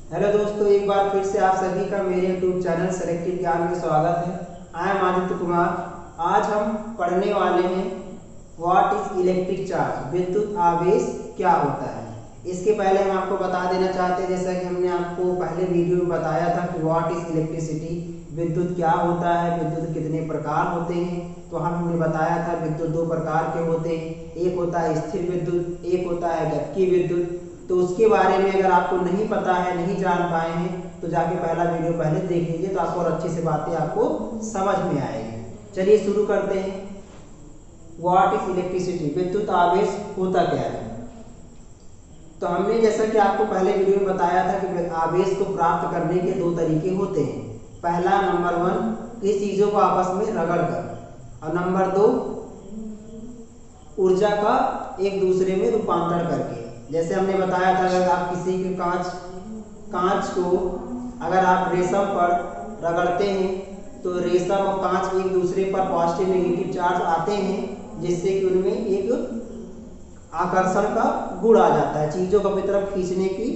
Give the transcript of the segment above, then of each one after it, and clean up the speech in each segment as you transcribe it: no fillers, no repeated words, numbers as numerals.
Hello दोस्तों, एक बार फिर से आप सभी का मेरे यूट्यूब चैनल सेलेक्टिव ज्ञान में स्वागत है। I am Aditya Kumar. आज हम पढ़ने वाले हैं व्हाट इज इलेक्ट्रिक चार्ज, विद्युत आवेश क्या होता है। इसके पहले हम आपको बता देना चाहते हैं, जैसा कि हमने आपको पहले वीडियो में बताया था कि व्हाट इज इलेक्ट्रिसिटी, विद्युत क्या होता है, विद्युत कितने प्रकार होते हैं। तो हमने बताया था विद्युत दो प्रकार के होते हैं, एक होता है स्थिर विद्युत, एक होता है गतिकी विद्युत। तो उसके बारे में अगर आपको नहीं पता है, नहीं जान पाए हैं, तो जाके पहला वीडियो पहले देख लीजिए, तो आपको और अच्छी से बातें आपको समझ में आएगी। चलिए शुरू करते हैं। व्हाट इज इलेक्ट्रिसिटी, विद्युत आवेश होता क्या है। तो हमने जैसा कि आपको पहले वीडियो में बताया था कि आवेश को प्राप्त करने के दो तरीके होते हैं। पहला नंबर 1, किसी चीजों को आपस में रगड़ कर, और नंबर 2, ऊर्जा का एक दूसरे में रूपांतरण करके। जैसे हमने बताया था, अगर आप किसी के कांच को अगर आप रेशम पर रगड़ते हैं तो रेशम और कांच एक दूसरे पर पॉजिटिव नेगेटिव चार्ज आते हैं, जिससे कि उनमें एक आकर्षण का गुण आ जाता है, चीजों को अपनी तरफ खींचने की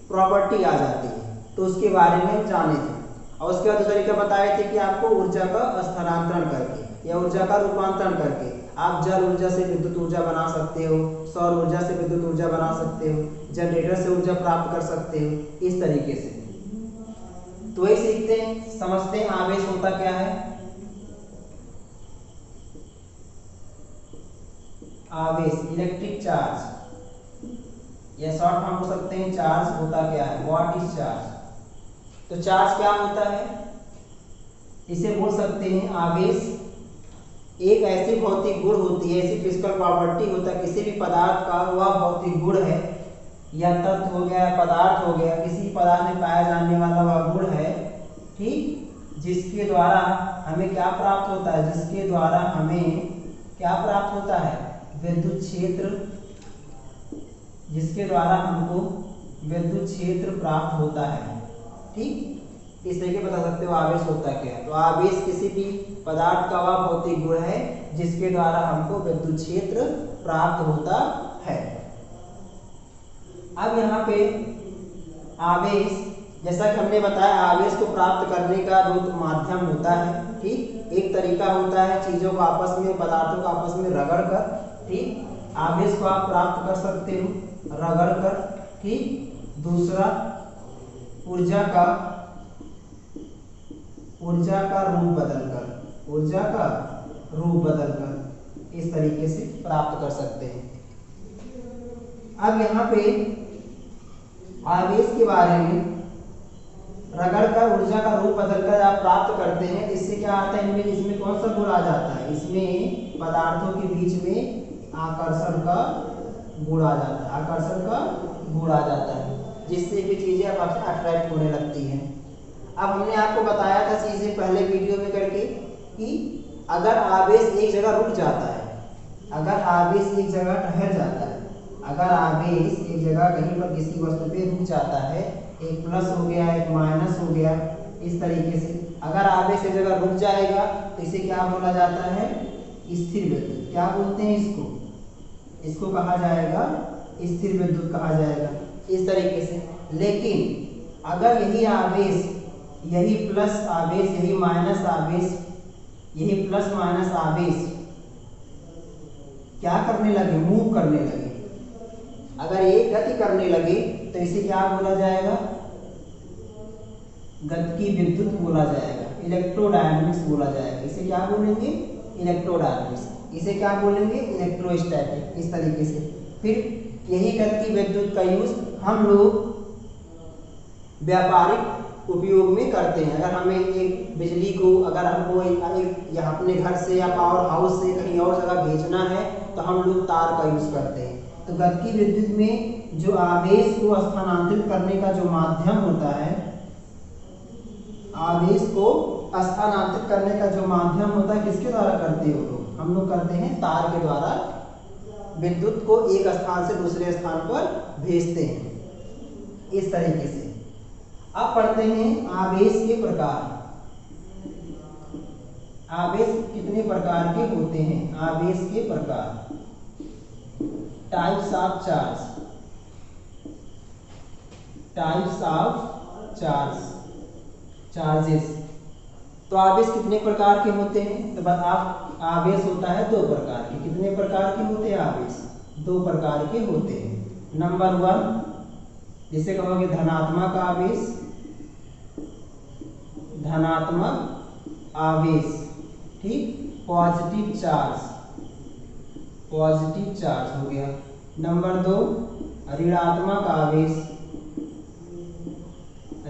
प्रॉपर्टी आ जाती है। तो उसके बारे में हम जाने थे। और उसके बाद दूसरा तरीका बताए थे कि आपको ऊर्जा का स्थानांतरण करके या ऊर्जा का रूपांतरण करके आप जल ऊर्जा से विद्युत ऊर्जा बना सकते हो, सौर ऊर्जा से विद्युत ऊर्जा बना सकते हो, जनरेटर से ऊर्जा प्राप्त कर सकते हो, इस तरीके से। तो वही सीखते हैं, समझते हैं आवेश होता क्या है। आवेश, इलेक्ट्रिक चार्ज या शॉर्ट फॉर्म हो सकते हैं, चार्ज होता क्या है, व्हाट इज चार्ज। तो चार्ज क्या होता है, इसे बोल सकते हैं आवेश एक ऐसी भौतिक गुण होती है, ऐसी फिजिकल प्रॉपर्टी होता है किसी भी पदार्थ का, वह भौतिक गुण है या तत्व हो गया, पदार्थ हो गया, किसी पदार्थ में पाया जाने वाला वह गुण है, ठीक, जिसके द्वारा हमें क्या प्राप्त होता है, जिसके द्वारा हमें क्या प्राप्त होता है, विद्युत क्षेत्र, जिसके द्वारा हमको विद्युत क्षेत्र प्राप्त होता है, ठीक। इस तरीके बता सकते हो आवेश होता क्या है। तो आवेश किसी भी पदार्थ का वह भौतिक गुण है जिसके द्वारा हमको विद्युत क्षेत्र प्राप्त होता है। अब यहाँ पे आवेश, जैसा कि हमने बताया, आवेश को प्राप्त करने का दो माध्यम होता है, ठीक। एक तरीका होता है चीजों को आपस में, पदार्थों को आपस में रगड़ कर, ठीक, आवेश को आप प्राप्त कर सकते हो रगड़ कर, ठीक। दूसरा, ऊर्जा का रूप बदलकर, ऊर्जा का रूप बदलकर इस तरीके से प्राप्त कर सकते हैं। अब यहाँ पे आवेश के बारे में, रगड़ कर ऊर्जा का रूप बदलकर आप प्राप्त करते हैं, इससे क्या आता है, इनमें इसमें कौन सा गुण आ जाता है, इसमें पदार्थों के बीच में आकर्षण का गुण आ जाता है, आकर्षण का गुण आ जाता है, जिससे भी चीजें आपसे अट्रैक्ट होने लगती हैं। अब हमने आपको बताया था चीजें पहले वीडियो में करके कि अगर आवेश एक जगह रुक जाता है, अगर आवेश एक जगह ठहर जाता है, अगर आवेश एक जगह कहीं पर किसी वस्तु पे रुक जाता है, एक प्लस हो गया, एक माइनस हो गया, इस तरीके से अगर आवेश एक जगह रुक जाएगा तो इसे क्या बोला जाता है, स्थिर विद्युत। क्या बोलते हैं इसको, इसको कहा जाएगा स्थिर विद्युत कहा जाएगा, इस तरीके से। लेकिन अगर यही आवेश, यही प्लस आवेश, यही माइनस आवेश, यही प्लस माइनस आवेश क्या करने लगे, मूव करने लगे, अगर ये गति करने लगे तो इसे क्या बोला जाएगा, गतिकी विद्युत बोला जाएगा, इलेक्ट्रोडायनेमिक्स बोला जाएगा। इसे क्या बोलेंगे, इलेक्ट्रोडायनेमिक्स, इसे क्या बोलेंगे, इलेक्ट्रोस्टैटिक, इस तरीके से। फिर यही गतिकी विद्युत का यूज हम लोग व्यापारिक उपयोग में करते हैं। अगर हमें एक बिजली को, अगर हमको यहाँ अपने घर से या पावर हाउस से कहीं और जगह भेजना है तो हम लोग तार का यूज करते हैं। तो गतिकी विद्युत में जो आवेश को स्थानांतरित करने का जो माध्यम होता है, आवेश को स्थानांतरित करने का जो माध्यम होता है, किसके द्वारा करते हो लोग, हम लोग करते हैं तार के द्वारा विद्युत को एक स्थान से दूसरे स्थान पर भेजते हैं, इस तरीके से। अब पढ़ते हैं आवेश के प्रकार। आवेश कितने प्रकार के होते हैं, आवेश के प्रकार, types of charge, types of charges. तो आवेश कितने प्रकार के होते हैं? तो बस आप आवेश होता है दो प्रकार के। कितने प्रकार के होते हैं आवेश? दो प्रकार के होते हैं। नंबर 1 जिसे कहोगे धनात्मक आवेश, धनात्मक आवेश, ठीक, पॉजिटिव चार्ज हो गया। नंबर 2 ऋणात्मक आवेश,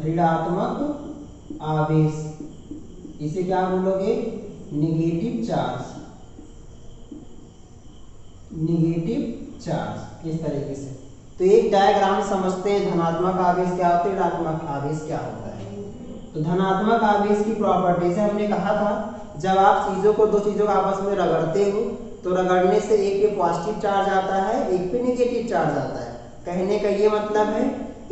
ऋणात्मक आवेश, इसे क्या बोलोगे? निगेटिव चार्ज, इस तरीके से। तो एक डायग्राम समझते हैं धनात्मक आवेश क्या होता है, ऋणात्मक आवेश क्या होता है। तो धनात्मक आवेश की प्रॉपर्टी से हमने कहा था, जब आप चीजों को, दो चीजों को आपस में रगड़ते हो तो रगड़ने से एक पे पॉजिटिव चार्ज आता है, एक पे नेगेटिव चार्ज आता है। कहने का ये मतलब है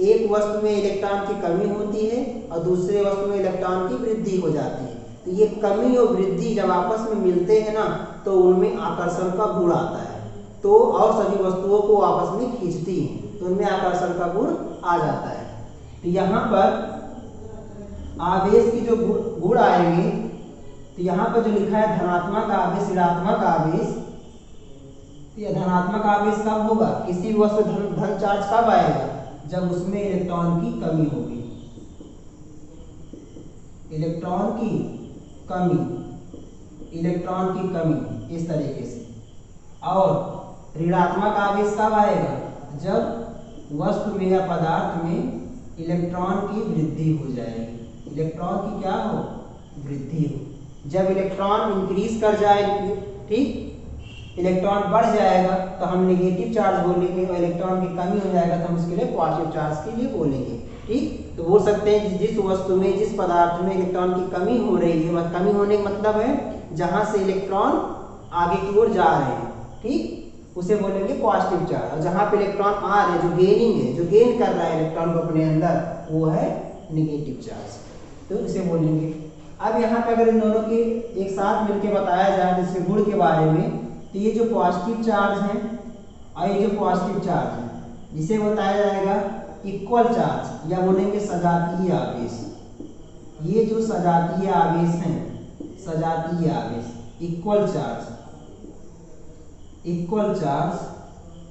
एक वस्तु में इलेक्ट्रॉन की कमी होती है और दूसरे वस्तु में इलेक्ट्रॉन की वृद्धि हो जाती है। तो ये कमी और वृद्धि जब आपस में मिलते हैं ना, तो उनमें आकर्षण का गुण आता है, तो और सभी वस्तुओं को आपस में खींचती हैं, तो उनमें आकर्षण का गुण आ जाता है। तो यहाँ पर आवेश की जो गुण आएंगे, तो यहाँ पर जो लिखा है धनात्मक आवेश, ऋणात्मक आवेश, तो यह धनात्मक आवेश कब होगा? किसी भी वस्तु धन चार्ज कब आएगा? जब उसमें इलेक्ट्रॉन की कमी होगी, इलेक्ट्रॉन की कमी, इस तरीके से। और ऋणात्मक आवेश कब आएगा? जब वस्तु में या पदार्थ में इलेक्ट्रॉन की वृद्धि हो जाएगी, इलेक्ट्रॉन की क्या हो? वृद्धि हो। जब इलेक्ट्रॉन इंक्रीज कर जाए, ठीक, इलेक्ट्रॉन बढ़ जाएगा तो हम नेगेटिव चार्ज बोलेंगे, और इलेक्ट्रॉन की कमी हो जाएगा तो हम उसके लिए पॉजिटिव चार्ज के लिए बोलेंगे, ठीक। तो बोल सकते हैं जिस वस्तु में, जिस पदार्थ में इलेक्ट्रॉन की कमी हो रही है, वह कमी होने का मतलब है जहां से इलेक्ट्रॉन आगे की ओर जा रहे हैं, ठीक, उसे बोलेंगे पॉजिटिव चार्ज। और जहां पे इलेक्ट्रॉन आ रहे हैं, जो गेनिंग है, जो गेन कर रहा है इलेक्ट्रॉन को अपने अंदर, वो है नेगेटिव चार्ज, तो इसे बोलेंगे। अब यहाँ पे अगर इन दोनों के एक साथ मिलकर बताया जाए इसके गुण के बारे में, तो ये जो पॉजिटिव चार्ज है और ये जो पॉजिटिव चार्ज है, जिसे बताया जाएगा इक्वल चार्ज, या बोलेंगे सजातीय आवेश। ये जो सजातीय आवेश हैं, सजातीय आवेश, इक्वल चार्ज,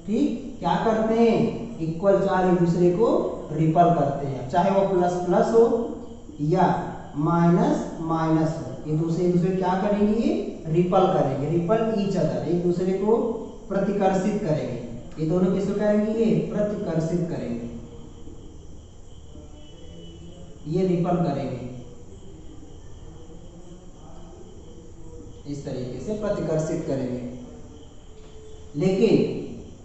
ठीक, क्या करते हैं? इक्वल चार्ज एक दूसरे को रिपल करते हैं, चाहे वो प्लस प्लस हो या माइनस माइनस हो, ये दूसरे क्या करेंगे? रिपल करेंगे, रिपल ईच अदर, एक दूसरे को प्रतिकर्षित करेंगे। ये दोनों किसको करेंगे? ये प्रतिकर्षित करेंगे, ये रिपल करेंगे, इस तरीके से प्रतिकर्षित करेंगे। लेकिन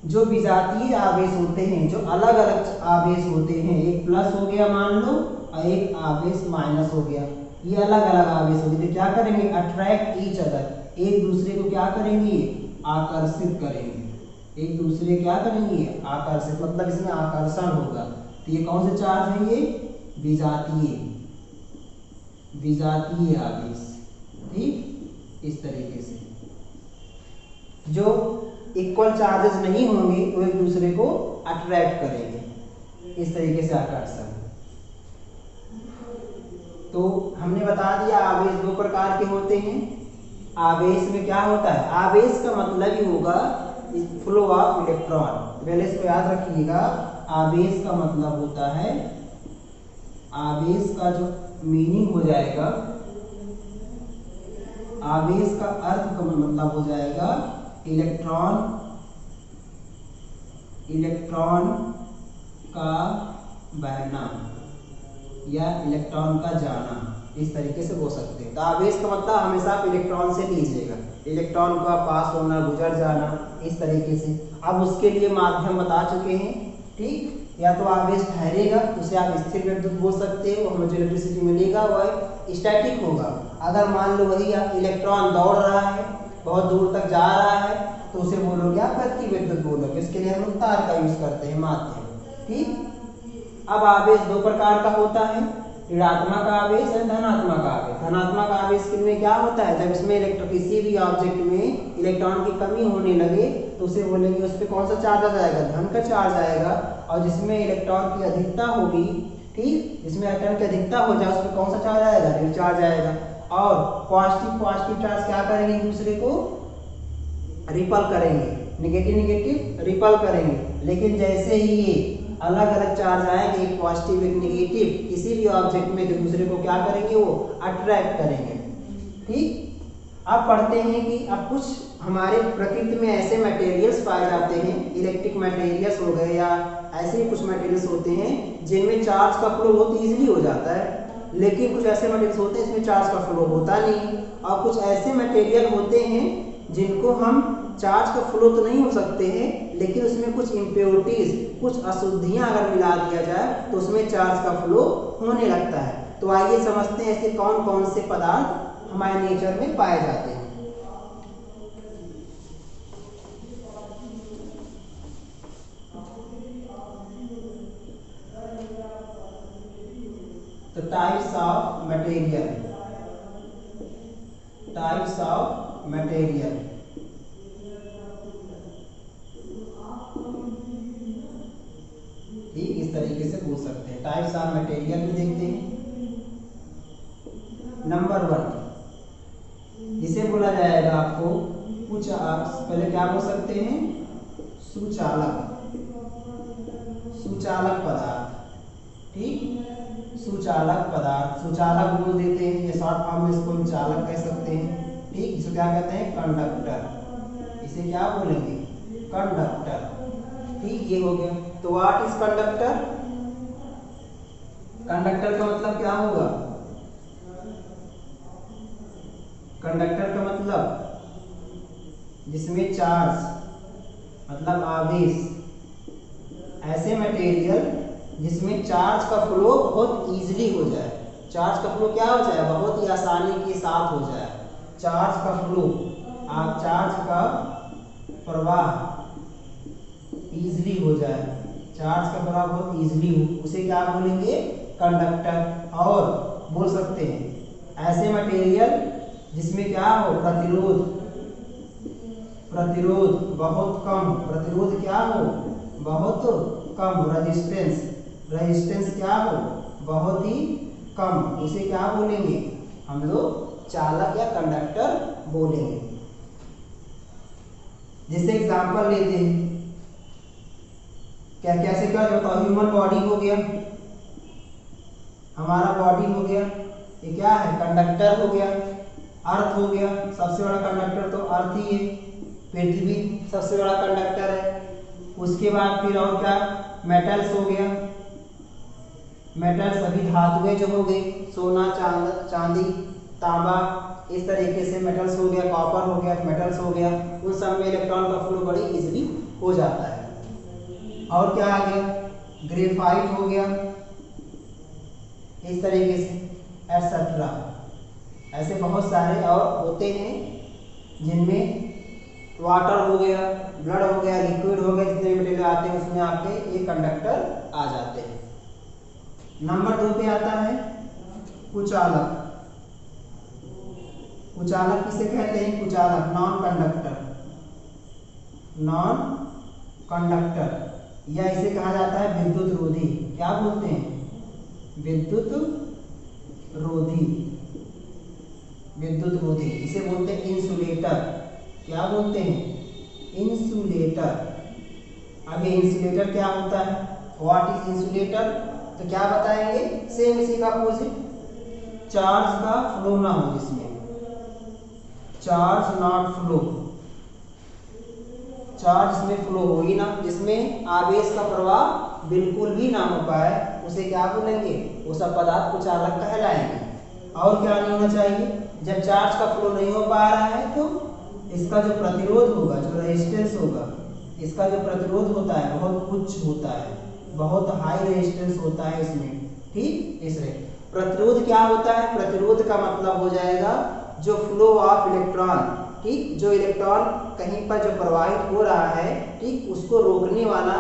जो विजातीय आवेश होते हैं, जो अलग अलग आवेश होते हैं, एक प्लस हो गया मान लो और एक आवेश माइनस हो गया, ये अलग अलग आवेश हो गए, तो क्या करेंगे? अट्रैक्ट ईच अदर, एक दूसरे को क्या करेंगे? आकर्षित करेंगे, एक दूसरे क्या करेंगे? आकर्षित, मतलब इसमें आकर्षण होगा। तो ये कौन से चार्ज है? ये विजातीय आवेश, ठीक, इस तरीके से। जो इक्वल चार्जेस नहीं होंगे वो एक दूसरे को अट्रैक्ट करेंगे, इस तरीके से आकर्षण। तो हमने बता दिया आवेश दो प्रकार के होते हैं। आवेश में क्या होता है? आवेश का मतलब ही होगा फ्लो ऑफ इलेक्ट्रॉन, पहले इसको याद रखिएगा। आवेश का मतलब होता है, आवेश का जो मीनिंग हो जाएगा, आवेश का अर्थ का मतलब हो जाएगा इलेक्ट्रॉन का बहना या इलेक्ट्रॉन का जाना, इस तरीके से बोल सकते हैं। तो आवेश का मतलब हमेशा आप इलेक्ट्रॉन से लीजिएगा, इलेक्ट्रॉन का पास होना, गुजर जाना, इस तरीके से। अब उसके लिए माध्यम बता चुके हैं, ठीक। या तो आवेश ठहरेगा, उसे आप स्थिर विद्युत बोल सकते हो, हमें जो इलेक्ट्रिसिटी मिलेगा वह स्टैटिक होगा। अगर मान लो वही इलेक्ट्रॉन दौड़ रहा है, बहुत दूर तक जा रहा है, तो उसे बोलोगे आप गति विद्युत बोलोगे। इसके लिए हम लोग तार का यूज करते हैं, माध्यम, ठीक। अब आवेश दो प्रकार का होता है, ऋणात्मक आवेश और धनात्मक आवेश। धनात्मक आवेश में क्या होता है? जब इसमें किसी भी ऑब्जेक्ट में इलेक्ट्रॉन की कमी होने लगे तो उसे बोलेंगे उस पर कौन सा चार्ज आ जाएगा? धन का चार्ज आएगा। और जिसमें इलेक्ट्रॉन की अधिकता होगी, ठीक, इसमें इलेक्ट्रॉन की अधिकता हो जाए उसमें कौन सा चार्ज आएगा, ऋण चार्ज आएगा। और पॉजिटिव चार्ज क्या करेंगे, एक दूसरे को रिपल करेंगे, नेगेटिव रिपल करेंगे। लेकिन जैसे ही ये अलग अलग चार्ज आएंगे, एक पॉजिटिव एक नेगेटिव, किसी भी ऑब्जेक्ट में एक दूसरे को क्या करेंगे, वो अट्रैक्ट करेंगे। ठीक, अब पढ़ते हैं कि अब कुछ हमारे प्रकृति में ऐसे मटेरियल्स पाए जाते हैं, इलेक्ट्रिक मटेरियल्स हो गए या ऐसे ही कुछ मटेरियल्स होते हैं जिनमें चार्ज का फ्लो बहुत ईजिली हो जाता है। लेकिन कुछ ऐसे मटेरियल्स होते हैं इसमें चार्ज का फ्लो होता नहीं। और कुछ ऐसे मटेरियल होते हैं जिनको हम चार्ज का फ्लो तो नहीं हो सकते हैं, लेकिन उसमें कुछ इम्प्योरिटीज, कुछ अशुद्धियां अगर मिला दिया जाए तो उसमें चार्ज का फ्लो होने लगता है। तो आइए समझते हैं ऐसे कौन कौन से पदार्थ हमारे नेचर में पाए जाते हैं। तो types of material, types of material. ठीक, इस तरीके से पूछ सकते हैं। टाइप्स ऑफ मटेरियल भी देखते हैं। नंबर 1 जिसे बोला जाएगा आपको कुछ, पहले क्या बोल सकते हैं, सुचालक, सुचालक पदार्थ। ठीक, सुचालक पदार्थ, सुचालक बोल देते हैं, ये शॉर्ट फॉर्म में इसको हम चालक कह सकते हैं। ठीक, इसको क्या कहते हैं, कंडक्टर। इसे क्या बोलेंगे, कंडक्टर। ठीक, ये हो गया। तो व्हाट इज कंडक्टर, कंडक्टर का मतलब क्या होगा, कंडक्टर का मतलब जिसमें चार्ज मतलब आवेश, ऐसे मटेरियल जिसमें चार्ज का फ्लो बहुत इजीली हो जाए। चार्ज का फ्लो क्या हो जाए, बहुत ही आसानी के साथ हो जाए। चार्ज का फ्लो, चार्ज का प्रवाह इजीली हो जाए, चार्ज का प्रवाह बहुत इजीली हो, उसे क्या बोलेंगे, कंडक्टर। और बोल सकते हैं ऐसे मटेरियल जिसमें क्या हो, प्रतिरोध, प्रतिरोध बहुत कम, प्रतिरोध क्या हो, बहुत कम, रेजिस्टेंस, रेजिस्टेंस क्या हो, बहुत ही कम, उसे क्या बोलेंगे, हम लोग चालक या कंडक्टर बोलेंगे। जैसे एग्जांपल लेते हैं, क्या कैसे क्या होता है, ह्यूमन बॉडी हो गया, हमारा बॉडी हो गया, ये क्या है, कंडक्टर हो गया। अर्थ हो गया, सबसे बड़ा कंडक्टर तो अर्थ ही है, पृथ्वी सबसे बड़ा कंडक्टर है। उसके बाद फिर और क्या, मेटल्स हो गया, मेटल्स सभी धातुएं जो हो गई, सोना, चांदी, तांबा, इस तरीके से मेटल्स हो गया, कॉपर हो गया, मेटल्स हो गया, उन सब में इलेक्ट्रॉन का फ्लो बड़ी इजीली हो जाता है। और क्या आ गया, ग्रेफाइट हो गया, इस तरीके से एटसेट्रा। ऐसे बहुत सारे और होते हैं जिनमें वाटर हो गया, ब्लड हो गया, लिक्विड हो गया, जितने भी मटेरियल आते हैं उसमें आपके ये कंडक्टर आ जाते हैं। नंबर 2 पे आता है कुचालक। कुचालक किसे कहते हैं, कुचालक, नॉन कंडक्टर, नॉन कंडक्टर, या इसे कहा जाता है विद्युत रोधी। क्या बोलते हैं, विद्युत रोधी, विद्युत रोधी। इसे बोलते हैं इंसुलेटर। क्या बोलते हैं, इंसुलेटर। अब ये इंसुलेटर क्या होता है, व्हाट इज इंसुलेटर, तो क्या बताएंगे, सेम इसी का अपोजिट, चार्ज का फ्लो ना हो, जिसमें चार्ज नॉट फ्लो, चार्ज इसमें फ्लो हो ही ना, जिसमें आवेश का प्रवाह बिल्कुल भी ना हो पाए, उसे क्या बोलेंगे, वो सब पदार्थ कुचालक कहलाएंगे। और क्या नहीं होना चाहिए, जब चार्ज का फ्लो नहीं हो पा रहा है तो इसका जो प्रतिरोध होगा, जो रेजिस्टेंस होगा, इसका जो प्रतिरोध होता है बहुत उच्च होता है, बहुत हाई रेजिस्टेंस होता है इसमें। ठीक, इसलिए प्रतिरोध क्या होता है, प्रतिरोध का मतलब हो जाएगा जो फ्लो ऑफ इलेक्ट्रॉन, ठीक, जो इलेक्ट्रॉन कहीं पर जो प्रवाहित हो रहा है, ठीक, उसको रोकने वाला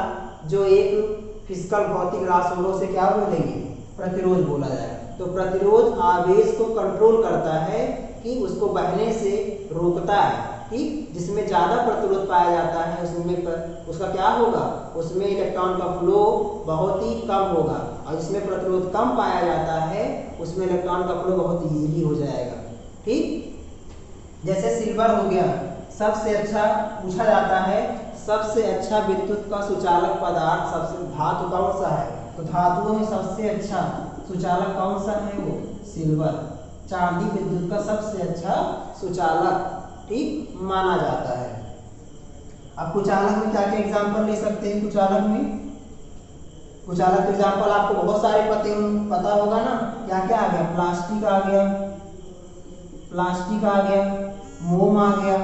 जो एक फिजिकल भौतिक राशियों से क्या बोलेंगे, प्रतिरोध बोला जाएगा। तो प्रतिरोध आवेश को कंट्रोल करता है कि उसको बहने से रोकता है। ठीक, जिसमें ज़्यादा प्रतिरोध पाया जाता है उसका क्या होगा, उसमें इलेक्ट्रॉन का फ्लो बहुत ही कम होगा, और जिसमें प्रतिरोध कम पाया जाता है उसमें इलेक्ट्रॉन का फ्लो बहुत ईजीली हो जाएगा। ठीक, जैसे सिल्वर हो गया, सबसे अच्छा पूछा जाता है सबसे अच्छा विद्युत का सुचालक पदार्थ सबसे धातु कौन सा है, तो धातुओं में सबसे अच्छा सुचालक कौन सा है, वो सिल्वर, चांदी विद्युत का सबसे अच्छा सुचालक ठीक माना जाता है। अब कुचालक में क्या क्या एग्जांपल ले सकते हैं, कुचालक के एग्जांपल आपको बहुत सारे पता होगा ना, क्या क्या आ गया, प्लास्टिक आ गया, मोम आ गया,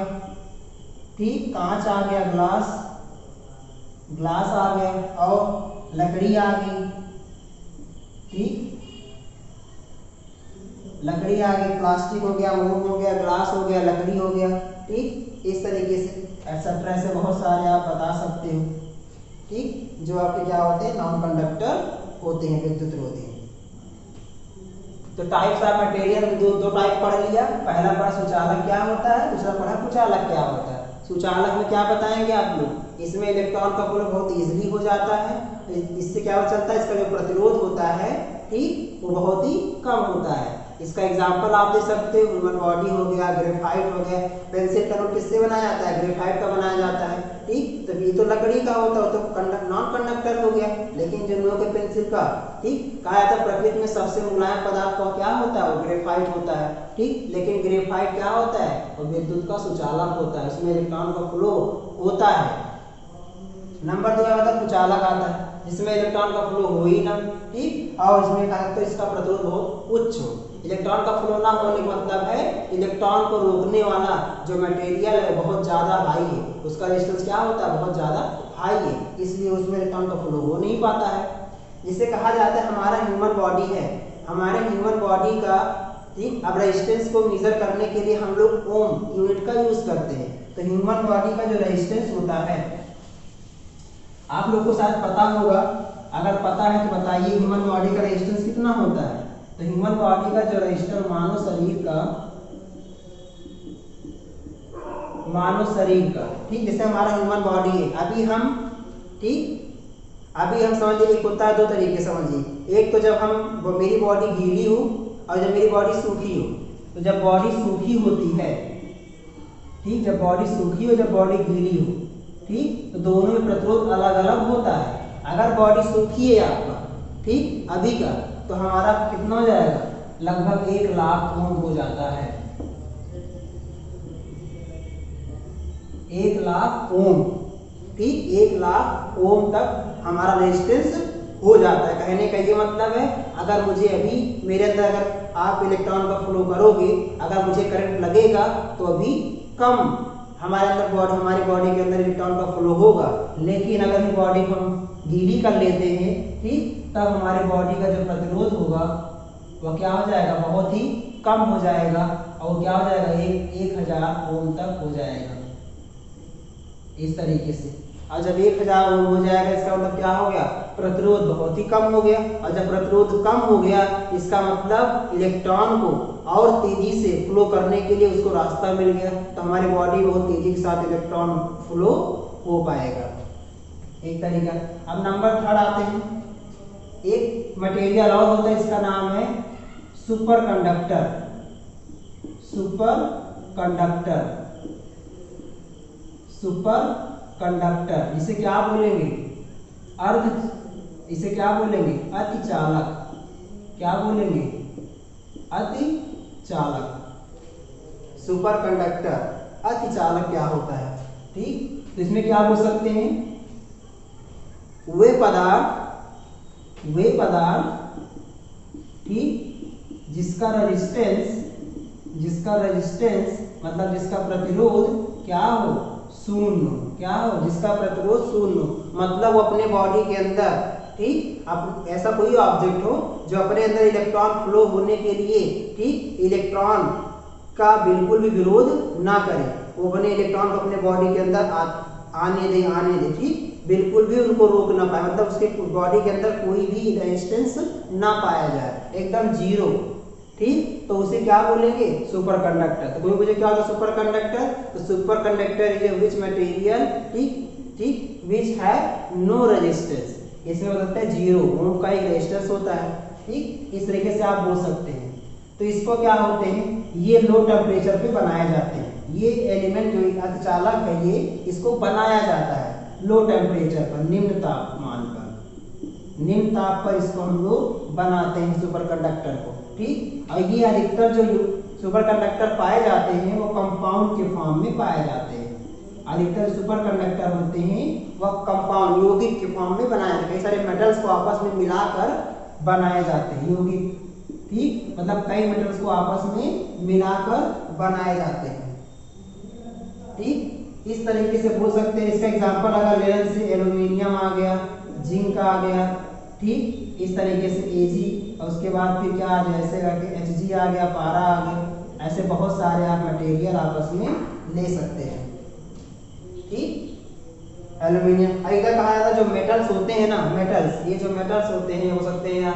ठीक, कांच आ गया, ग्लास आ गया, और लकड़ी आ गई, ठीक, लकड़ी आ गई, प्लास्टिक हो गया, मोम हो गया, ग्लास हो गया, लकड़ी हो गया, ठीक, इस तरीके से एक्सेट्रा से बहुत सारे आप बता सकते हो, ठीक, जो आपके क्या होते हैं, नॉन कंडक्टर होते हैं, विद्युत रोधी। तो टाइप्स ऑफ मटेरियल में दो टाइप पढ़ लिया, पहला पढ़ा सुचालक क्या होता है, दूसरा पढ़ा कुचालक क्या होता है। सुचालक में क्या बताएंगे आप लोग, इसमें इलेक्ट्रॉन का फ्लो बहुत इजीली हो जाता है, इससे क्या चलता है, इसका जो प्रतिरोध होता है ठीक वो बहुत ही कम होता है। इसका एग्जांपल आप दे सकते हो, ह्यूमन बॉडी हो गया, ग्रेफाइट हो गया, पेंसिल का नोट किससे बनाया जाता है, ग्रेफाइट का बनाया जाता है, ठीक, तो ये तो लकड़ी का होता है, तो नॉन कंडक्टर हो गया। लेकिन जो लोहे के पेंसिल का ठीक कहा जाता है प्रकृति में सबसे मुलायम पदार्थ का क्या होता है, वो ग्रेफाइट होता है, ठीक, लेकिन ग्रेफाइट क्या होता है, वो विद्युत का सुचालक होता है, उसमें इलेक्ट्रॉन का फ्लो होता है। नंबर 2 आता है कुचालक आता है, जिसमें इलेक्ट्रॉन का फ्लो हो ही ना, ठीक, और इसमें कहा तो इसका प्रतिरोध बहुत उच्च हो। इलेक्ट्रॉन का फ्लो ना होने का मतलब है इलेक्ट्रॉन को रोकने वाला जो मटेरियल है बहुत ज़्यादा हाई है, उसका रेजिस्टेंस क्या होता है, बहुत ज़्यादा हाई है, इसलिए उसमें इलेक्ट्रॉन का फ्लो हो नहीं पाता है। जिसे कहा जाता है हमारा ह्यूमन बॉडी है, हमारे ह्यूमन बॉडी का ठीक, अब रेजिस्टेंस को मेजर करने के लिए हम लोग ओम यूनिट का यूज करते हैं। तो ह्यूमन बॉडी का जो रेजिस्टेंस होता है आप लोग को शायद पता होगा, अगर पता है तो बताइए ह्यूमन बॉडी का रेजिस्टेंस कितना होता है। तो ह्यूमन बॉडी का जो रेजिस्टेंस मानव शरीर का ठीक, जैसे हमारा ह्यूमन बॉडी है, अभी हम समझिए एक होता है, दो तरीके समझिए, एक तो जब हम मेरी बॉडी गीली हो और जब मेरी बॉडी सूखी हो। तो जब बॉडी सूखी होती है ठीक, जब बॉडी सूखी हो, जब बॉडी गीली हो, ठीक, तो दोनों में प्रतिरोध अलग अलग होता है। अगर बॉडी सूखी है आपका ठीक अभी का, तो हमारा कितना हो जाएगा, लगभग 1 लाख ओम हो जाता है, 1 लाख ओम ठीक, 1 लाख ओम तक हमारा रेजिस्टेंस हो जाता है। कहने का ये मतलब है अगर मुझे अभी मेरे अंदर अगर आप इलेक्ट्रॉन का फ्लो करोगे, अगर मुझे करंट लगेगा तो अभी कम हमारी बॉडी के अंदर इलेक्ट्रॉन का फ्लो होगा, लेकिन अगर बॉडी को हम गीली कर लेते हैं ठीक, तब हमारे बॉडी का जो प्रतिरोध होगा वह क्या हो जाएगा, बहुत ही कम हो जाएगा, और क्या हो जाएगा 1000 ओम तक हो जाएगा इस तरीके से। और जब 1000 ओम हो जाएगा इसका मतलब क्या हो गया, प्रतिरोध बहुत ही कम हो गया, और जब प्रतिरोध कम हो गया इसका मतलब इलेक्ट्रॉन को और तेजी से फ्लो करने के लिए उसको रास्ता मिल गया, तो हमारी बॉडी बहुत तेजी के साथ इलेक्ट्रॉन फ्लो हो पाएगा, एक तरीका। अब नंबर 3 आते हैं, एक मटेरियल और होता है, इसका नाम है सुपर कंडक्टर, इसे क्या बोलेंगे, इसे क्या बोलेंगे, अतिचालक, क्या बोलेंगे, अतिचालक। सुपर कंडक्टर अतिचालक क्या होता है ठीक, तो इसमें क्या बोल सकते हैं, वे पदार्थ ठीक जिसका रेजिस्टेंस मतलब जिसका प्रतिरोध क्या हो, शून्य, क्या हो, जिसका प्रतिरोध शून्य, मतलब वो अपने बॉडी के अंदर ठीक, अब ऐसा कोई ऑब्जेक्ट हो जो अपने अंदर इलेक्ट्रॉन फ्लो होने के लिए ठीक इलेक्ट्रॉन का बिल्कुल भी विरोध ना करे, वो अपने इलेक्ट्रॉन को अपने बॉडी के अंदर आने दे ठीक, बिल्कुल भी उनको रोक ना पाए, मतलब उसके बॉडी के अंदर कोई भी रेजिस्टेंस ना पाया जाए, एकदम जीरो ठीक, तो उसे क्या बोलेंगे? Super conductor. तो कोई मुझे क्या होगा सुपर कंडक्टर? तो super conductor is which material, ठीक ठीक, विच है नो रेजिस्टेंस, इसमें हो सकता है जीरो ओम का एक रेजिस्टेंस होता है, ठीक, इस तरीके से आप बोल सकते हैं। तो इसको क्या होते हैं, ये लो टेम्परेचर पे बनाए जाते हैं, ये एलिमेंट जो अर्धचालक है ये इसको बनाया जाता है लो टेम्परेचर पर, निम्न तापमान पर, निम्न ताप पर इसको हम लोग बनाते हैं सुपर कंडक्टर को, ठीक। और ये अधिकतर जो सुपर कंडक्टर पाए जाते हैं वो कंपाउंड के फॉर्म में पाए जाते हैं, अधिकतर सुपर कंडक्टर होते हैं वह कंपाउंड यौगिक के फॉर्म में बनाए जाते हैं, कई सारे मेटल्स को आपस में मिलाकर बनाए जाते हैं यौगिक, ठीक, मतलब कई मेटल्स को आपस में मिलाकर बनाए जाते हैं, ठीक, इस तरीके से बोल सकते हैं। इसका एग्जांपल अगर ले लें से एल्यूमिनियम आ गया, जिंक आ गया, ठीक, इस तरीके से Ag, और उसके बाद फिर क्या आ जैसे करके Hg आ गया, पारा आ गया, ऐसे बहुत सारे आप मटेरियल आपस में ले सकते हैं, ठीक। एल्यूमिनियम इधर कहा जाता है जो मेटल्स होते हैं ना, मेटल्स, ये जो मेटल्स होते हैं हो सकते हैं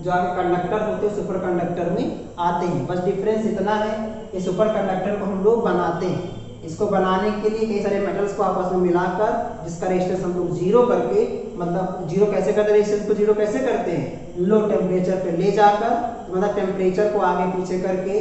जो आपके कंडक्टर होते हैं सुपर कंडक्टर में आते हैं, बस डिफरेंस इतना है कि सुपर कंडक्टर को हम लोग बनाते हैं, इसको बनाने के लिए कई सारे मेटल्स को आपस में मिलाकर जिसका रेजिस्टेंस हम लोग जीरो करके, मतलब जीरो कैसे करते हैं, रेजिस्टेंस को जीरो कैसे करते हैं, लो टेम्परेचर पे ले जाकर, मतलब टेम्परेचर को आगे पीछे करके,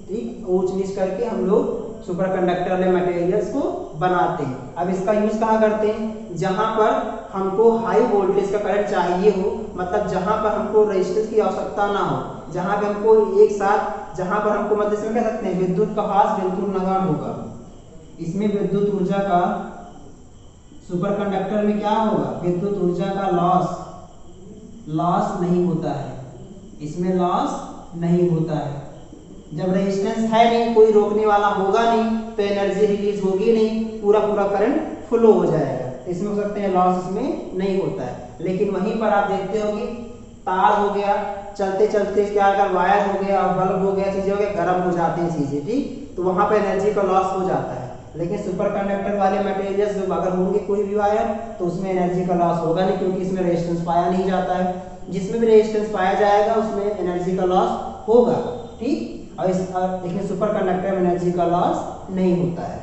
ठीक, ऊंच नीच करके हम लोग सुपर कंडक्टर वाले मटेरियल्स को बनाते हैं। अब इसका यूज कहाँ करते हैं, जहां पर हमको हाई वोल्टेज का करंट चाहिए हो, मतलब जहां पर हमको रेजिस्टेंस की आवश्यकता ना हो, जहां पे हमको एक साथ, जहां पर हमको मतलब इसमें कह सकते हैं विद्युत का हास बिल्कुल नगण्य होगा, इसमें विद्युत ऊर्जा का सुपर कंडक्टर में क्या होगा, विद्युत ऊर्जा का लॉस नहीं होता है, इसमें लॉस नहीं होता है, जब रेजिस्टेंस है नहीं, कोई रोकने वाला होगा नहीं, तो एनर्जी रिलीज होगी नहीं, पूरा पूरा करंट फ्लो हो जाएगा, इसमें हो सकते हैं लॉस इसमें नहीं होता है। लेकिन वहीं पर आप देखते हो कि तार हो गया, चलते चलते क्या अगर वायर हो गया और बल्ब हो गया, चीजें हो गया, गर्म हो जाती हैं चीजें, ठीक, तो वहां पर एनर्जी का लॉस हो जाता है। लेकिन सुपर कंडक्टर वाले मटेरियल्स जो अगर होंगे कोई भी वायर, तो उसमें एनर्जी का लॉस होगा नहीं, क्योंकि इसमें रेजिस्टेंस पाया नहीं जाता है, जिसमें भी रेजिस्टेंस पाया जाएगा उसमें एनर्जी का लॉस होगा, ठीक। और लेकिन सुपर कंडक्टर में एनर्जी का लॉस नहीं होता है।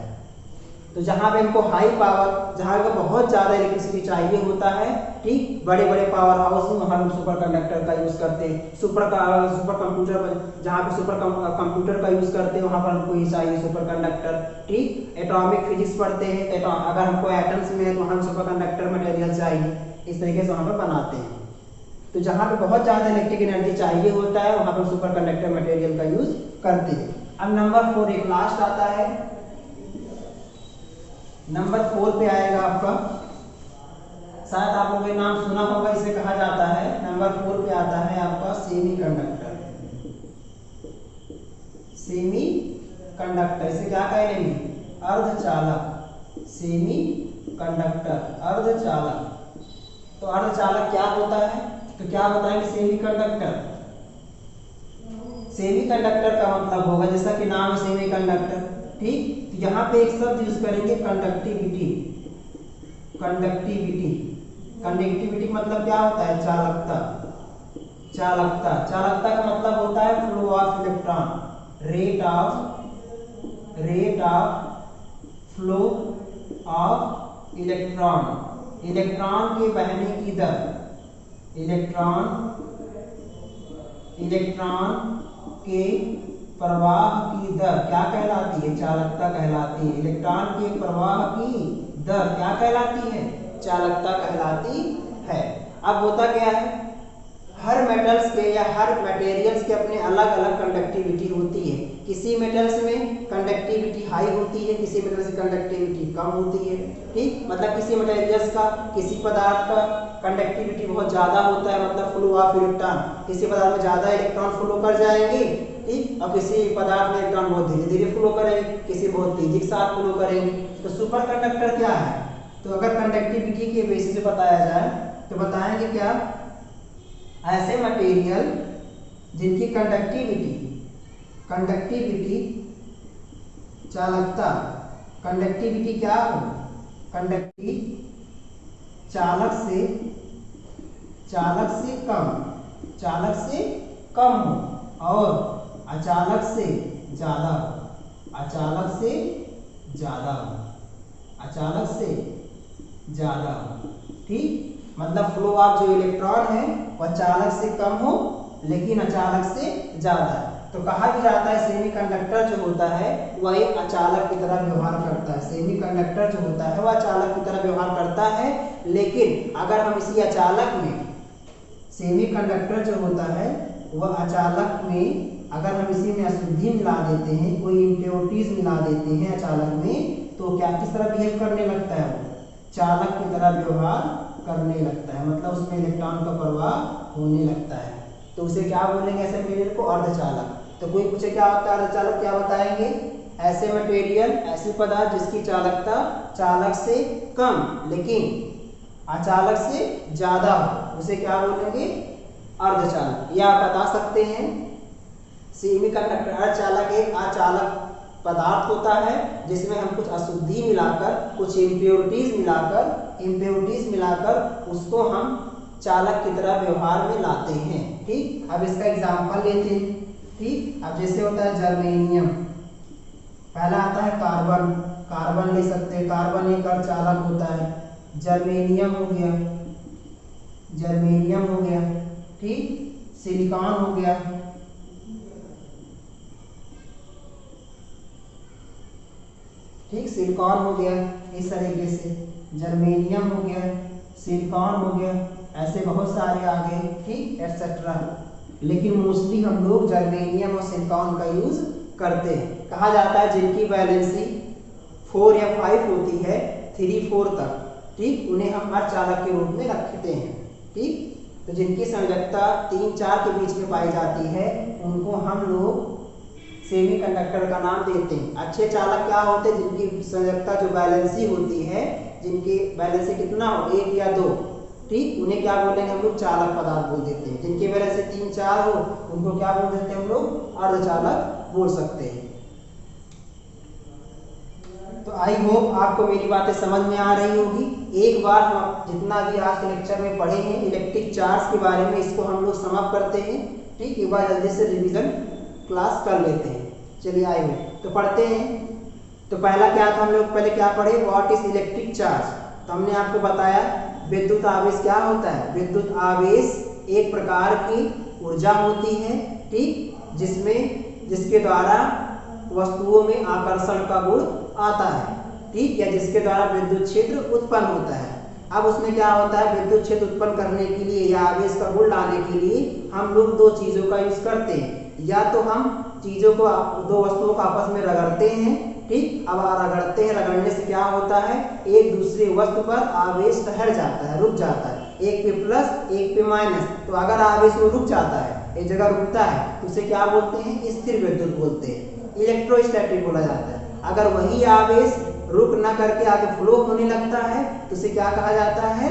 तो जहां पे हमको हाई पावर, जहां पे बहुत ज्यादा इलेक्ट्रिसिटी चाहिए होता है, ठीक, बड़े बड़े पावर हाउस में वहां हम सुपर कंडक्टर का यूज करते हैं, सुपर कंप्यूटर, जहां पे सुपर कंप्यूटर का यूज करते हैं वहां पर हमको ये चाहिए सुपर कंडक्टर, ठीक। एटॉमिक फिजिक्स पढ़ते हैं, अगर हमको एटम्स में है तो हम सुपर कंडक्टर मटेरियल चाहिए, इस तरीके से वहां पर बनाते हैं। तो जहां पे बहुत ज्यादा इलेक्ट्रिक एनर्जी चाहिए होता है वहां पर सुपर कंडक्टर मटेरियल का यूज करते हैं। अब नंबर 4 एक लास्ट आता है, नंबर 4 पे आएगा आपका, शायद आप लोगों ने नाम सुना होगा, इसे कहा जाता है, नंबर 4 पे आता है आपका सेमीकंडक्टर, सेमीकंडक्टर, इसे क्या कहेंगे, अर्धचालक, सेमीकंडक्टर अर्धचालक। तो अर्धचालक क्या होता है, तो क्या बताएंगे सेमीकंडक्टर, सेमीकंडक्टर का मतलब होगा जैसा कि नाम है सेमीकंडक्टर, ठीक, तो यहाँ पे एक शब्द यूज करेंगे कंडक्टिविटी, कंडक्टिविटी, कंडक्टिविटी मतलब क्या होता है, चालकता, चालकता, चालकता का मतलब होता है flow of electron, rate of flow of electron, electron के बहने की दर, इलेक्ट्रॉन के प्रवाह की दर क्या कहलाती है, चालकता कहलाती है, इलेक्ट्रॉन के प्रवाह की दर क्या कहलाती है, चालकता कहलाती है। अब होता क्या है, हर मेटल्स के या हर मटेरियल्स के अपने अलग अलग कंडक्टिविटी होती है, किसी मेटल्स में कंडक्टिविटी हाई होती है, किसी मेटल्स की कंडक्टिविटी कम होती है, ठीक, मतलब किसी मटेरियल्स का, किसी पदार्थ का कंडक्टिविटी बहुत ज्यादा होता है, मतलब फ्लो ऑफ इलेक्ट्रॉन, किसी पदार्थ में ज्यादा इलेक्ट्रॉन फ्लो कर जाएंगे, ठीक, और किसी पदार्थ में इलेक्ट्रॉन बहुत धीरे धीरे फ्लो करेंगे, किसी बहुत तेजी के साथ फ्लो करेंगे। तो सुपर कंडक्टर क्या है, तो अगर कंडक्टिविटी के बेसिस से बताया जाए तो बताएंगे क्या, ऐसे मटेरियल जिनकी कंडक्टिविटी चालकता, कंडक्टिविटी क्या हो, कंडक्टिविटी चालक से कम हो, और अचानक से ज़्यादा, अचानक से ज़्यादा, अचानक से ज़्यादा। ठीक, मतलब फ्लो ऑफ जो इलेक्ट्रॉन है वो अचानक से कम हो लेकिन अचानक से ज़्यादा। तो कहा भी जाता है सेमीकंडक्टर जो होता है वह एक अचालक की तरह व्यवहार करता है। सेमीकंडक्टर जो होता है वह अचालक की तरह व्यवहार करता है, लेकिन अगर हम इसी अचालक में, सेमीकंडक्टर जो होता है वह अचालक में अगर हम इसी में अशुद्धि मिला देते हैं, कोई इम्प्योरिटीज मिला देते हैं अचालक में, तो क्या किस तरह बिहेव करने लगता है, वो चालक की तरह व्यवहार करने लगता है, मतलब उसमें इलेक्ट्रॉन का प्रवाह होने लगता है। तो उसे क्या बोलेंगे ऐसे मटेरियल को, अर्धचालक। तो कोई पूछे क्या होता है अर्धचालक, क्या बताएंगे, ऐसे मटेरियल, ऐसी पदार्थ जिसकी चालकता चालक से कम लेकिन अचालक से ज्यादा हो, उसे क्या बोलेंगे, अर्धचालक। या आप बता सकते हैं सेमीकंडक्टर अर्धचालक एक अचालक पदार्थ होता है जिसमें हम कुछ अशुद्धि मिलाकर, कुछ इम्प्योरिटीज मिलाकर उसको हम चालक की तरह व्यवहार में लाते हैं। ठीक, अब इसका एग्जांपल लेते हैं। ठीक, अब जैसे होता है जर्मेनियम, पहला आता है कार्बन, कार्बन ले सकते हैं, कार्बन एक अर्धचालक होता है। जर्मेनियम हो गया, जर्मेनियम हो गया। ठीक, सिलिकॉन हो गया, ठीक, सिलिकॉन हो गया। इस तरीके से जर्मेनियम हो गया, सिलिकॉन हो गया, ऐसे बहुत सारे आ गए। ठीक, एटसेट्रा। लेकिन मोस्टली हम लोग जर्मेनियम और सिलिकॉन का यूज करते हैं। कहा जाता है जिनकी वैलेंसी 4 या 5 होती है, 3, 4 तक, ठीक, उन्हें हम अर्धचालक के रूप में रखते हैं। ठीक, तो जिनकी संयोजकता 3, 4 के बीच में पाई जाती है उनको हम लोग सेमीकंडक्टर का नाम देते हैं। अच्छे चालक क्या होते हैं, जिनकी संयोजकता जो बैलेंसी होती है, जिनकी बैलेंसी कितना हो, 1 या 2, ठीक, उन्हें क्या बोलेंगे हम लोग, चालक पदार्थ बोल देते हैं। जिनकी बैलेंसी 3, 4 हो उनको क्या बोल देते हैं हम लोग, अर्धचालक बोल सकते हैं। तो आई होप आपको मेरी बातें समझ में आ रही होगी। एक बार हम जितना भी आज के लेक्चर में पढ़े हैं इलेक्ट्रिक चार्ज के बारे में, इसको हम लोग समाप्त करते हैं। ठीक, एक बार जल्दी से रिवीजन क्लास कर लेते हैं। चलिए आई होप तो पढ़ते हैं। तो पहला क्या था, हम लोग पहले क्या पढ़े, व्हाट इज इलेक्ट्रिक चार्ज। तो हमने आपको बताया विद्युत आवेश क्या होता है। विद्युत आवेश एक प्रकार की ऊर्जा होती है, ठीक, जिसके द्वारा वस्तुओं में आकर्षण का गुण आता है, ठीक, या जिसके द्वारा विद्युत क्षेत्र उत्पन्न होता है। अब उसमें क्या होता है, विद्युत क्षेत्र उत्पन्न करने के लिए या आवेश का गुण लाने के लिए हम लोग 2 चीजों का यूज करते हैं। या तो हम चीजों को, 2 वस्तुओं को आपस में रगड़ते हैं, ठीक। अब रगड़ते हैं, रगड़ने से क्या होता है, एक दूसरे वस्तु पर आवेश ठहर जाता है, रुक जाता है, एक पे प्लस एक पे माइनस। तो अगर आवेश वो रुक जाता है, एक जगह रुकता है, तो उसे क्या बोलते हैं, स्थिर विद्युत बोलते हैं, इलेक्ट्रोस्टैटिक बोला जाता है। अगर वही आवेश रुक ना करके आगे फ्लो होने लगता है तो उसे क्या कहा जाता है,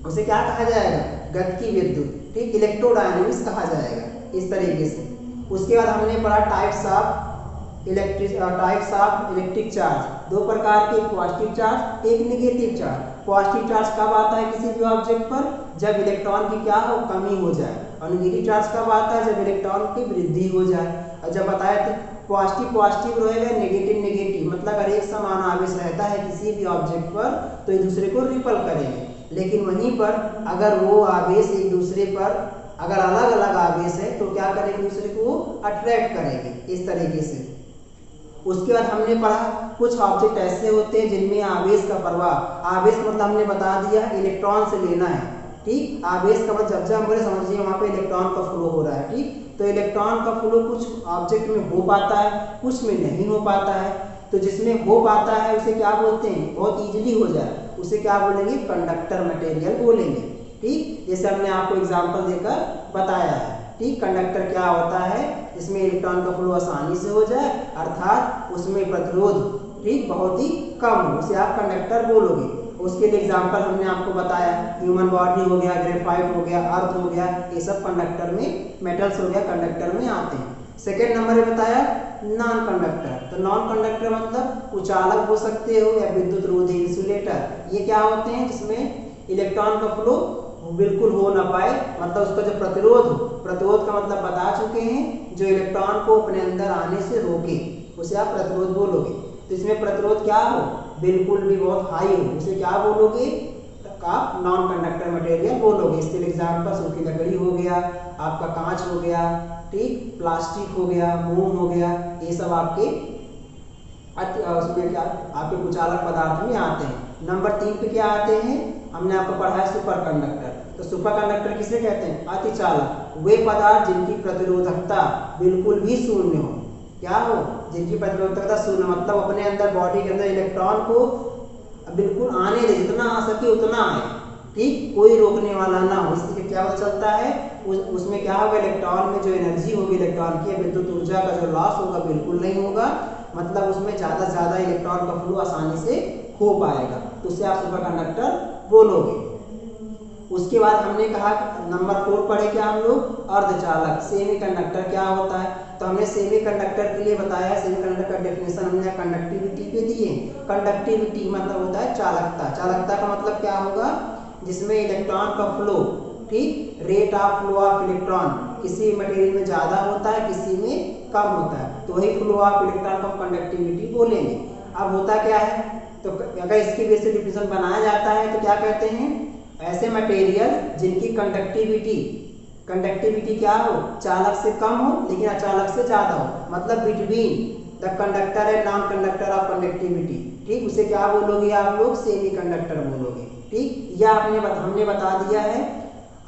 उसे क्या कहा जाएगा, गतिकी विद्युत, ठीक, इलेक्ट्रोडायनेमिक्स कहा जाएगा। इस तरीके से उसके बाद हमने पढ़ा टाइप्स ऑफ इलेक्ट्रिक चार्ज। 2 प्रकार के, पॉजिटिव चार्ज, एक नेगेटिव चार्ज। पॉजिटिव चार्ज कब आता है किसी भी ऑब्जेक्ट पर, जब इलेक्ट्रॉन की क्या हो, कमी हो जाए। और नेगेटिव चार्ज कब आता है, जब इलेक्ट्रॉन की वृद्धि हो जाए। और जब बताया था पॉजिटिव रहेगा, नेगेटिव, मतलब अगर एक समान आवेश रहता है किसी भी ऑब्जेक्ट पर तो एक दूसरे को रिपल करेंगे। लेकिन वहीं पर अगर वो आवेश एक दूसरे पर, अगर अलग अलग आवेश है तो क्या करेंगे, दूसरे को अट्रैक्ट करेंगे, इस तरीके से। उसके बाद हमने पढ़ा कुछ ऑब्जेक्ट ऐसे होते हैं जिनमें आवेश का प्रवाह, आवेश मतलब हमने बता दिया इलेक्ट्रॉन से लेना है, ठीक, आवेश का मतलब जब हम बोले समझिए वहां पे इलेक्ट्रॉन का फ्लो हो रहा है, ठीक। तो इलेक्ट्रॉन का फ्लो कुछ ऑब्जेक्ट में हो पाता है, कुछ में नहीं हो पाता है। तो जिसमें हो पाता है उसे क्या बोलते हैं, बहुत इजीली हो जाए, उसे क्या बोलेंगे, कंडक्टर मटेरियल बोलेंगे, ठीक। जैसे हमने आपको एग्जांपल देकर बताया है, ठीक। कंडक्टर क्या होता है, जिसमें इलेक्ट्रॉन का फ्लो आसानी से हो जाए, अर्थात उसमें प्रतिरोध, ठीक, बहुत ही कम हो, उसे आप कंडक्टर बोलोगे। उसके लिए एग्जांपल हमने आपको बताया, ह्यूमन बॉडी हो गया, ग्रेफाइट हो गया, अर्थ हो गया, ये सब कंडक्टर में, मेटल्स हो गया, कंडक्टर में आते हैं। सेकेंड नंबर में बताया नॉन कंडक्टर। तो नॉन कंडक्टर मतलब उचालक हो सकते हो या विद्युत रोधी इंसुलेटर। ये क्या होते हैं, जिसमें इलेक्ट्रॉन का फ्लो बिल्कुल हो ना पाए, मतलब उसका जो प्रतिरोध हो, प्रतिरोध का मतलब बता चुके हैं, जो इलेक्ट्रॉन को अपने अंदर आने से रोके उसे आप प्रतिरोध बोलोगे। तो इसमें प्रतिरोध क्या हो, बिल्कुल भी बहुत हाई हो, उसे क्या बोलोगे, आप नॉन कंडक्टर मटेरियल बोलोगे। इसके लिए एग्जाम्पल सूखी लकड़ी हो गया, आपका कांच हो गया, ठीक, प्लास्टिक हो गया, मोम हो गया, ये सब आपके उसमें क्या आपके कुचालक पदार्थ में आते हैं। नंबर 3 पे क्या आते हैं, हमने आपको पढ़ा है सुपर कंडक्टर। तो सुपर कंडक्टर किसे कहते हैं, अतिचालक, वे पदार्थ जिनकी प्रतिरोधकता बिल्कुल भी शून्य हो। क्या हो, जिनकी प्रतिरोधकता शून्य, मतलब अपने अंदर बॉडी के अंदर इलेक्ट्रॉन को बिल्कुल आने दे, जितना आ सके उतना आए, ठीक, कोई रोकने वाला ना हो। इसलिए क्या पता चलता है, उसमें क्या होगा, इलेक्ट्रॉन में जो एनर्जी होगी इलेक्ट्रॉन की, विद्युत ऊर्जा का जो लॉस होगा बिल्कुल नहीं होगा, मतलब उसमें ज़्यादा से ज़्यादा इलेक्ट्रॉन का फ्लो आसानी से हो पाएगा, तो उससे आप सुपर कंडक्टर बोलोगे। उसके बाद हमने कहा नंबर 4 पढ़े क्या हम लोग, अर्धचालक, सेमी कंडक्टर क्या होता है। तो हमने सेमी कंडक्टर के लिए बताया, सेमी कंडक्टर का डेफिनेशन हमने कंडक्टिविटी पे दिए। कंडक्टिविटी मतलब होता है चालकता, चालकता का मतलब क्या होगा, जिसमें इलेक्ट्रॉन का फ्लो, ठीक, rate of flow of electron किसी मटेरियल में ज़्यादा होता है, किसी में कम होता है, तो वही फ्लो ऑफ इलेक्ट्रॉन को हम कंडक्टिविटी बोलेंगे। अब होता क्या है, तो अगर इसकी बेस से डिफिनेशन बनाया जाता है तो क्या कहते हैं, ऐसे मटेरियल जिनकी कंडक्टिविटी, कंडक्टिविटी क्या हो, चालक से कम हो लेकिन अचालक से ज़्यादा हो, मतलब between the conductor and non conductor of conductivity, ठीक, उसे क्या बोलोगे आप लोग, सेमी कंडक्टर बोलोगे, ठीक। यह हमने बता दिया है।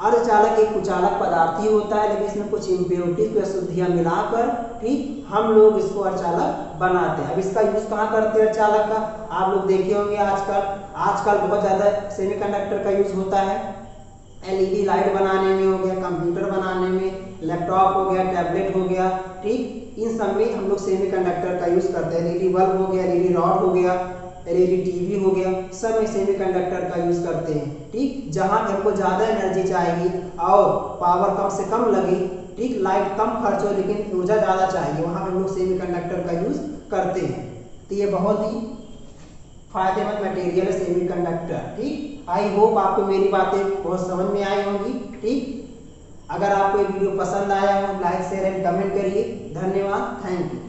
अर्धचालक एक कुचालक पदार्थ ही होता है, लेकिन इसमें कुछ इम्प्योरिटीज, कुछ अशुद्धियां मिलाकर, ठीक, हम लोग इसको अर्धचालक बनाते हैं। अब इसका यूज कहाँ करते हैं अर्धचालक का, आप लोग देखे होंगे आजकल बहुत ज़्यादा सेमीकंडक्टर का यूज होता है, एलईडी लाइट बनाने में हो गया, कंप्यूटर बनाने में, लैपटॉप हो गया, टैबलेट हो गया, ठीक, इन सब में हम लोग सेमीकंडक्टर का यूज करते हैं। एलईडी बल्ब हो गया, एलईडी रॉड हो गया, एलईडी टीवी हो गया, सब में सेमीकंडक्टर का यूज करते हैं, ठीक। जहां हमको ज्यादा एनर्जी चाहिए और पावर कम से कम लगे, ठीक, लाइट कम खर्च हो लेकिन ऊर्जा ज्यादा चाहिए, वहां हम लोग सेमीकंडक्टर का यूज करते हैं। तो ये बहुत ही फायदेमंद मटेरियल है सेमीकंडक्टर, ठीक। आई होप आपको मेरी बातें बहुत समझ में आई होंगी, ठीक। अगर आपको ये वीडियो पसंद आया हो, लाइक शेयर एंड कमेंट करिए। धन्यवाद, थैंक यू।